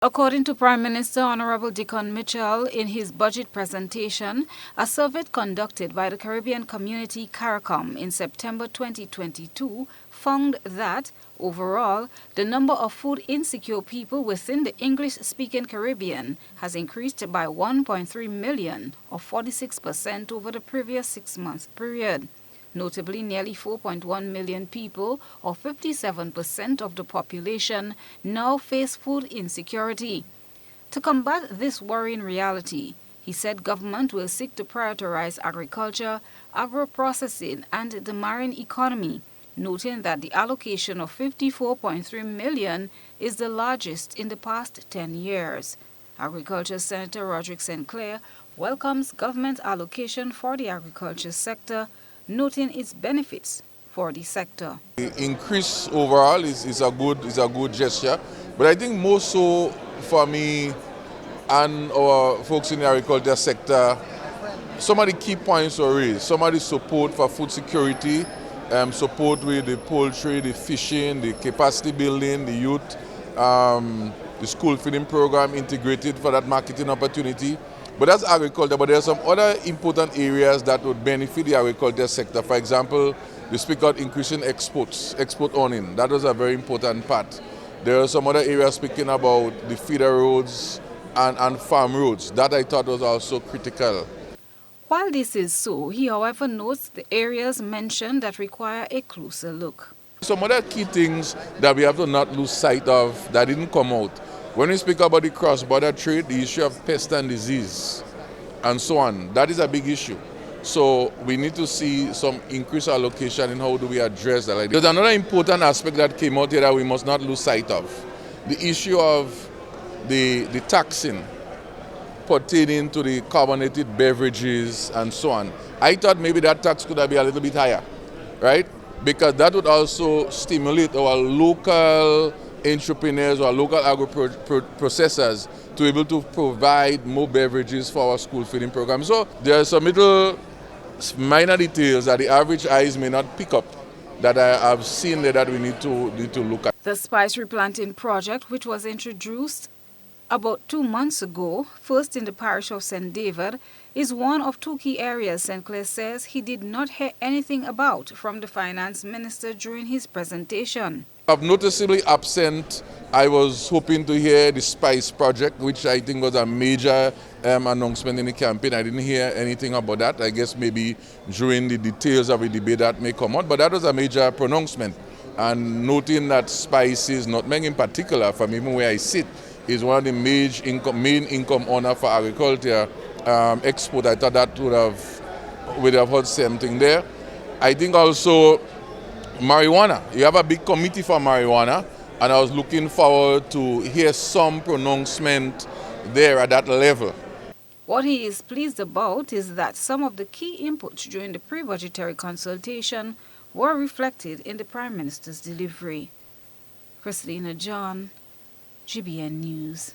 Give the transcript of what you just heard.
According to Prime Minister Honorable Dickon Mitchell in his budget presentation, a survey conducted by the Caribbean Community CARICOM in September 2022 found that, overall, the number of food insecure people within the English-speaking Caribbean has increased by 1.3 million, or 46% over the previous 6-month period. Notably, nearly 4.1 million people, or 57% of the population, now face food insecurity. To combat this worrying reality, he said government will seek to prioritize agriculture, agro-processing, and the marine economy, noting that the allocation of 54.3 million is the largest in the past 10 years. Agriculture Senator Roderick St. Clair welcomes government allocation for the agriculture sector, noting its benefits for the sector. The increase overall is a good gesture, but I think more so for me and our folks in the agriculture sector, some of the key points were raised. Some of the support for food security, support with the poultry, the fishing, the capacity building, the youth, the school feeding program integrated for that marketing opportunity. But that's agriculture, but there are some other important areas that would benefit the agriculture sector. For example, we speak about increasing export earning. That was a very important part. There are some other areas speaking about the feeder roads and farm roads. That I thought was also critical. While this is so, he however notes the areas mentioned that require a closer look. Some other key things that we have to not lose sight of that didn't come out. When we speak about the cross-border trade, the issue of pest and disease and so on, that is a big issue. So we need to see some increased allocation in how do we address that. There's another important aspect that came out here that we must not lose sight of. The issue of the taxing pertaining to the carbonated beverages and so on. I thought maybe that tax could have been a little bit higher, right? Because that would also stimulate our local entrepreneurs or local agro-processors to be able to provide more beverages for our school feeding program. So there are some little minor details that the average eyes may not pick up that I have seen there that we need to look at. The spice replanting project, which was introduced about 2 months ago, first in the parish of St. David, is one of 2 key areas St. Clair says he did not hear anything about from the finance minister during his presentation. I'm noticeably absent. I was hoping to hear the spice project, which I think was a major announcement in the campaign. I didn't hear anything about that. I guess maybe during the details of the debate that may come out, but that was a major pronouncement. And noting that spices, nutmeg in particular, from even where I sit, is one of the main income earner for agriculture export. I thought that would have heard something there. I think also marijuana. You have a big committee for marijuana, and I was looking forward to hear some pronouncement there at that level. What he is pleased about is that some of the key inputs during the pre-budgetary consultation were reflected in the Prime Minister's delivery. Christina John, GBN News.